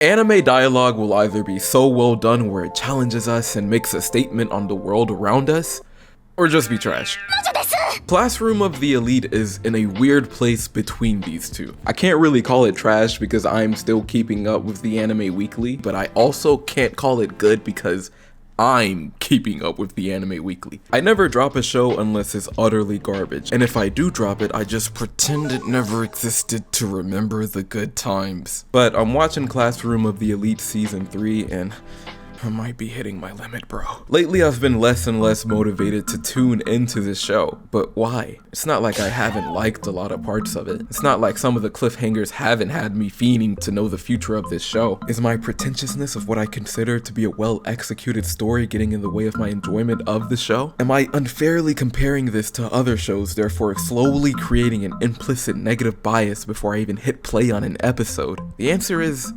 Anime dialogue will either be so well done where it challenges us and makes a statement on the world around us, or just be trash. Classroom of the Elite is in a weird place between these two. I can't really call it trash because I'm still keeping up with the anime weekly, but I also can't call it good because I'm keeping up with the anime weekly. I never drop a show unless it's utterly garbage, and if I do drop it, I just pretend it never existed to remember the good times. But I'm watching Classroom of the Elite Season 3 and I might be hitting my limit, bro. Lately, I've been less and less motivated to tune into this show, but why? It's not like I haven't liked a lot of parts of it. It's not like some of the cliffhangers haven't had me fiending to know the future of this show. Is my pretentiousness of what I consider to be a well-executed story getting in the way of my enjoyment of the show? Am I unfairly comparing this to other shows, therefore slowly creating an implicit negative bias before I even hit play on an episode? The answer is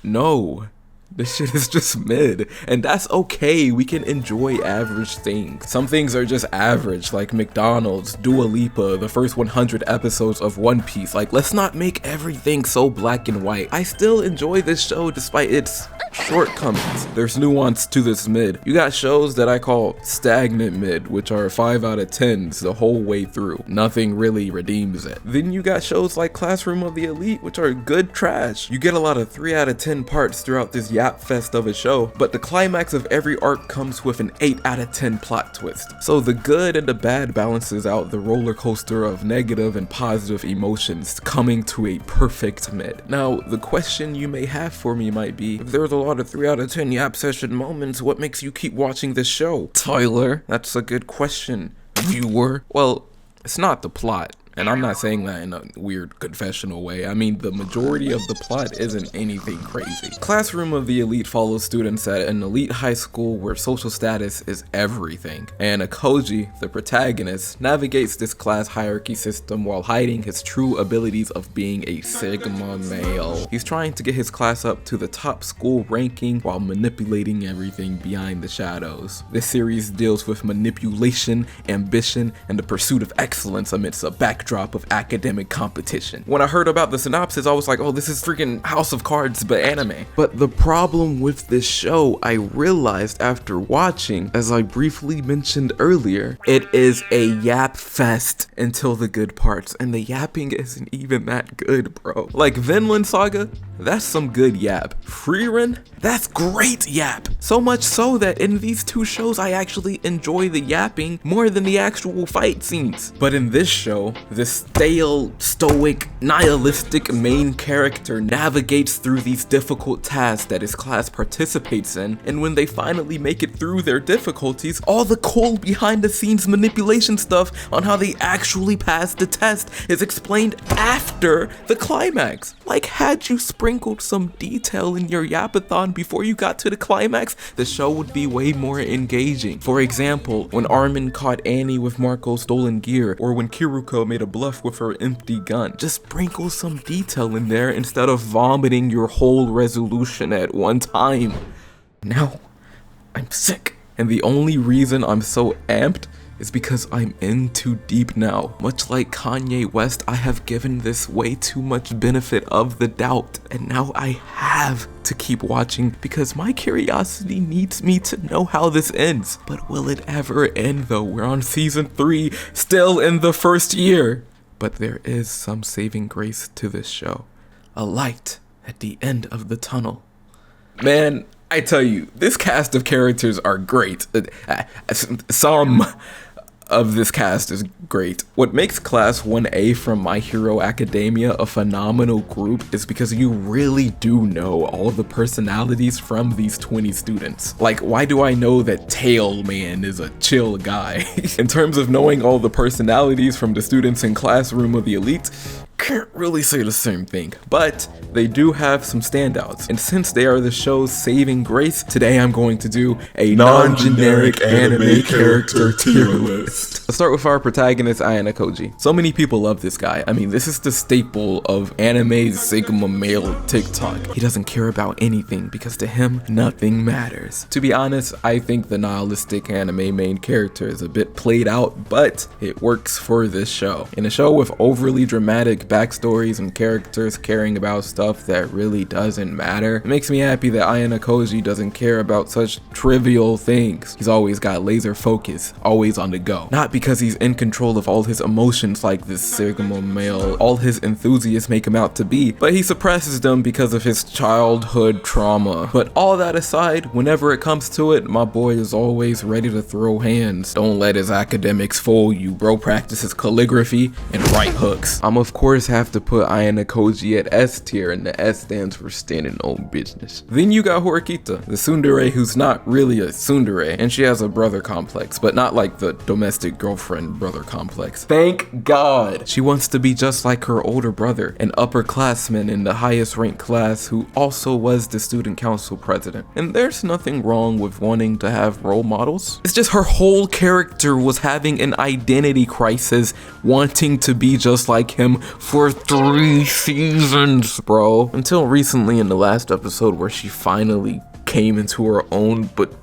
no. This shit is just mid, and that's okay. We can enjoy average things. Some things are just average, like McDonald's, Dua Lipa, the first 100 episodes of One Piece. Like, let's not make everything so black and white. I still enjoy this show despite its shortcomings. There's nuance to this mid. You got shows that I call stagnant mid, which are 5 out of 10s the whole way through. Nothing really redeems it. Then you got shows like Classroom of the Elite, which are good trash. You get a lot of 3 out of 10 parts throughout this yap fest of a show, but the climax of every arc comes with an 8 out of 10 plot twist. So the good and the bad balances out the roller coaster of negative and positive emotions, coming to a perfect mid. Now, the question you may have for me might be, if there's a lot of 3 out of 10 yap session moments, what makes you keep watching this show? Tyler, that's a good question. Viewer? Well, it's not the plot. And I'm not saying that in a weird confessional way. I mean, the majority of the plot isn't anything crazy. Classroom of the Elite follows students at an elite high school where social status is everything. And Ayanokoji, the protagonist, navigates this class hierarchy system while hiding his true abilities of being a Sigma male. He's trying to get his class up to the top school ranking while manipulating everything behind the shadows. This series deals with manipulation, ambition, and the pursuit of excellence amidst a backdrop of academic competition. When I heard about the synopsis, I was like, oh, this is freaking House of Cards but anime. But the problem with this show, I realized after watching, as I briefly mentioned earlier, it is a yap fest until the good parts, and the yapping isn't even that good, bro. Like Vinland Saga, that's some good yap. Frieren, that's great yap. So much so that in these two shows, I actually enjoy the yapping more than the actual fight scenes. But in this show, this stale, stoic, nihilistic main character navigates through these difficult tasks that his class participates in, and when they finally make it through their difficulties, all the cool behind the scenes manipulation stuff on how they actually passed the test is explained after the climax. Like, had you sprinkled some detail in your yapathon before you got to the climax, the show would be way more engaging. For example, when Armin caught Annie with Marco's stolen gear, or when Kiruko made a bluff with her empty gun. Just sprinkle some detail in there instead of vomiting your whole resolution at one time. Now, I'm sick. And the only reason I'm so amped is because I'm in too deep now. Much like Kanye West, I have given this way too much benefit of the doubt, and now I have to keep watching because my curiosity needs me to know how this ends. But will it ever end though? We're on season 3, still in the first year. But there is some saving grace to this show. A light at the end of the tunnel. Man, I tell you, this cast of characters are great. Some of this cast is great. What makes Class 1A from My Hero Academia a phenomenal group is because you really do know all the personalities from these 20 students. Like, why do I know that Tail Man is a chill guy? In terms of knowing all the personalities from the students in Classroom of the Elite, can't really say the same thing, but they do have some standouts. And since they are the show's saving grace, today I'm going to do a non-generic anime character tier list. Let's start with our protagonist, Ayanokoji. So many people love this guy. I mean, this is the staple of anime Sigma male TikTok. He doesn't care about anything because to him, nothing matters. To be honest, I think the nihilistic anime main character is a bit played out, but it works for this show. In a show with overly dramatic like backstories and characters caring about stuff that really doesn't matter. It makes me happy that ayanokoji doesn't care about such trivial things. He's always got laser focus, always on the go. Not because he's in control of all his emotions like this Sigma male, all his enthusiasts make him out to be, but he suppresses them because of his childhood trauma. But all that aside, whenever it comes to it, my boy is always ready to throw hands. Don't let his academics fool you. Bro practices calligraphy and right hooks. I'm of course have to put ayanokoji at S tier, and the S stands for standing on business. Then you got Horikita, the tsundere who's not really a tsundere, and she has a brother complex, but not like the domestic girlfriend brother complex. Thank God. She wants to be just like her older brother, an upperclassman in the highest ranked class who also was the student council president. And there's nothing wrong with wanting to have role models. It's just her whole character was having an identity crisis, wanting to be just like him for 3 seasons, bro. Until recently in the last episode where she finally came into her own, but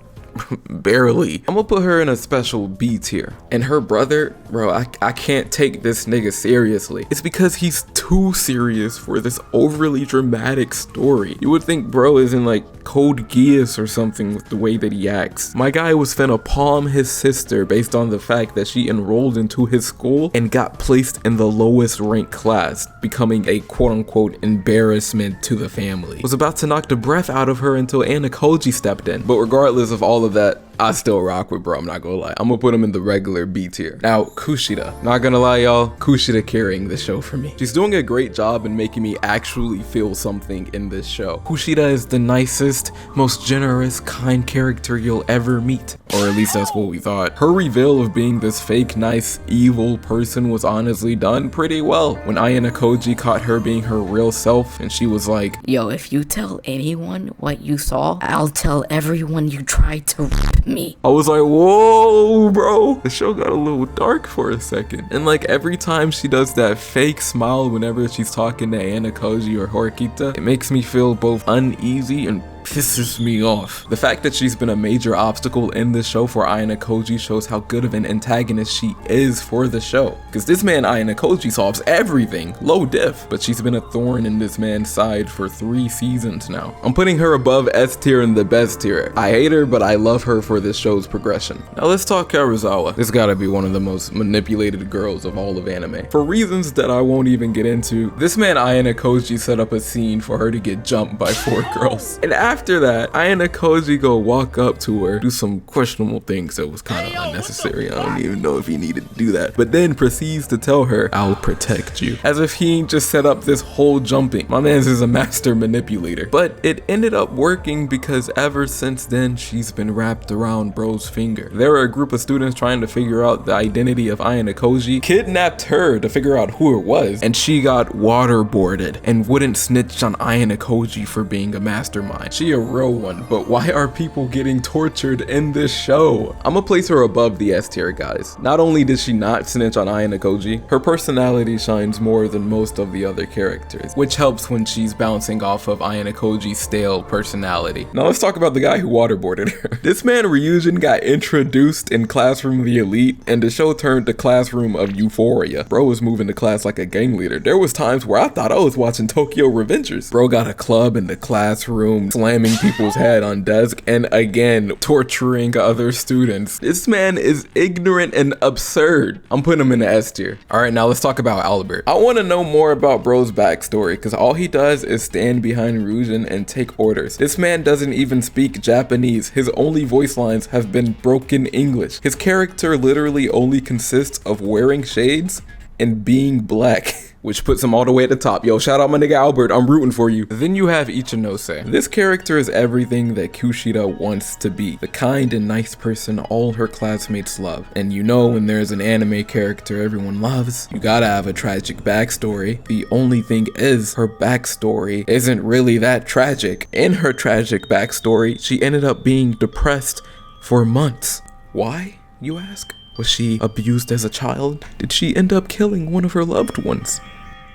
barely. I'm gonna put her in a special B tier. And her brother, bro, I can't take this nigga seriously. It's because he's too serious for this overly dramatic story. You would think bro is in like Code Geass or something with the way that he acts. My guy was finna palm his sister based on the fact that she enrolled into his school and got placed in the lowest ranked class, becoming a quote-unquote embarrassment to the family. Was about to knock the breath out of her until ayanokoji stepped in. But regardless of all of that, I still rock with bro, I'm not gonna lie. I'm gonna put him in the regular B tier. Now, Kushida. Not gonna lie, y'all, Kushida carrying the show for me. She's doing a great job in making me actually feel something in this show. Kushida is the nicest, most generous, kind character you'll ever meet. Or at least that's what we thought. Her reveal of being this fake, nice, evil person was honestly done pretty well. When ayanokoji caught her being her real self and she was like, "Yo, if you tell anyone what you saw, I'll tell everyone you tried to rape me." I was like, whoa, bro. The show got a little dark for a second. And like every time she does that fake smile whenever she's talking to ayanokoji or Horikita, it makes me feel both uneasy and pisses me off. The fact that she's been a major obstacle in this show for ayanokoji shows how good of an antagonist she is for the show. Because this man ayanokoji solves everything, low diff, but she's been a thorn in this man's side for 3 seasons now. I'm putting her above S tier in the best tier. I hate her, but I love her for this show's progression. Now let's talk Karuzawa. This gotta be one of the most manipulated girls of all of anime. For reasons that I won't even get into, this man ayanokoji set up a scene for her to get jumped by 4 girls. And after that, ayanokoji go walk up to her, do some questionable things that was kind of unnecessary. I don't even know if he needed to do that. But then proceeds to tell her, "I'll protect you." As if he ain't just set up this whole jumping. My man's is a master manipulator. But it ended up working because ever since then, she's been wrapped around bro's finger. There were a group of students trying to figure out the identity of ayanokoji, kidnapped her to figure out who it was, and she got waterboarded and wouldn't snitch on ayanokoji for being a mastermind. She a real one, but why are people getting tortured in this show? I'ma place her above the S tier, guys. Not only did she not snitch on ayanokoji, her personality shines more than most of the other characters, which helps when she's bouncing off of ayanokoji's stale personality. Now let's talk about the guy who waterboarded her. This man Ryujin got introduced in Classroom of the Elite, and the show turned to Classroom of Euphoria. Bro was moving to class like a gang leader. There was times where I thought I was watching Tokyo Revengers. Bro got a club in the classroom, slamming people's head on desk, and again torturing other students. This man is ignorant and absurd. I'm putting him in the S tier. Alright, now let's talk about Albert. I want to know more about bro's backstory, because all he does is stand behind Ryujin and take orders. This man doesn't even speak Japanese. His only voice lines have been broken English. His character literally only consists of wearing shades and being black, which puts him all the way at the top. Yo, shout out my nigga Albert, I'm rooting for you. Then you have Ichinose. This character is everything that Kushida wants to be. The kind and nice person all her classmates love. And you know when there's an anime character everyone loves, you gotta have a tragic backstory. The only thing is, her backstory isn't really that tragic. In her tragic backstory, she ended up being depressed for months. Why, you ask? Was she abused as a child? Did she end up killing one of her loved ones?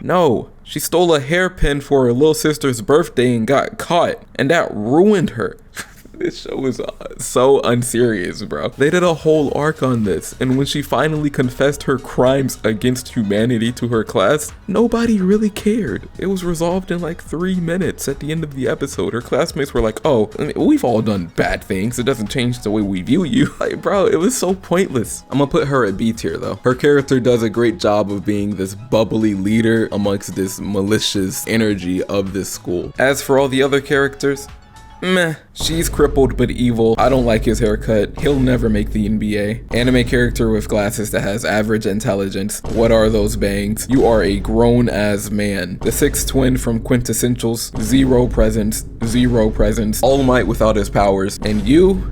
No, she stole a hairpin for her little sister's birthday and got caught, and that ruined her. This show is so unserious, bro. They did a whole arc on this, and when she finally confessed her crimes against humanity to her class, nobody really cared. It was resolved in like 3 minutes at the end of the episode. Her classmates were like, oh, I mean, we've all done bad things. It doesn't change the way we view you. Like, bro, it was so pointless. I'm gonna put her at B tier though. Her character does a great job of being this bubbly leader amongst this malicious energy of this school. As for all the other characters, meh. She's crippled but evil. I don't like his haircut. He'll never make the NBA. Anime character with glasses that has average intelligence. What are those bangs? You are a grown-ass man. The sixth twin from Quintessentials. Zero presence. Zero presence. All Might without his powers. And you?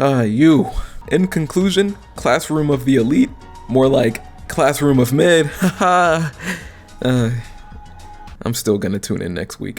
You. In conclusion, classroom of the elite. More like classroom of mid. Haha. I'm still gonna tune in next week.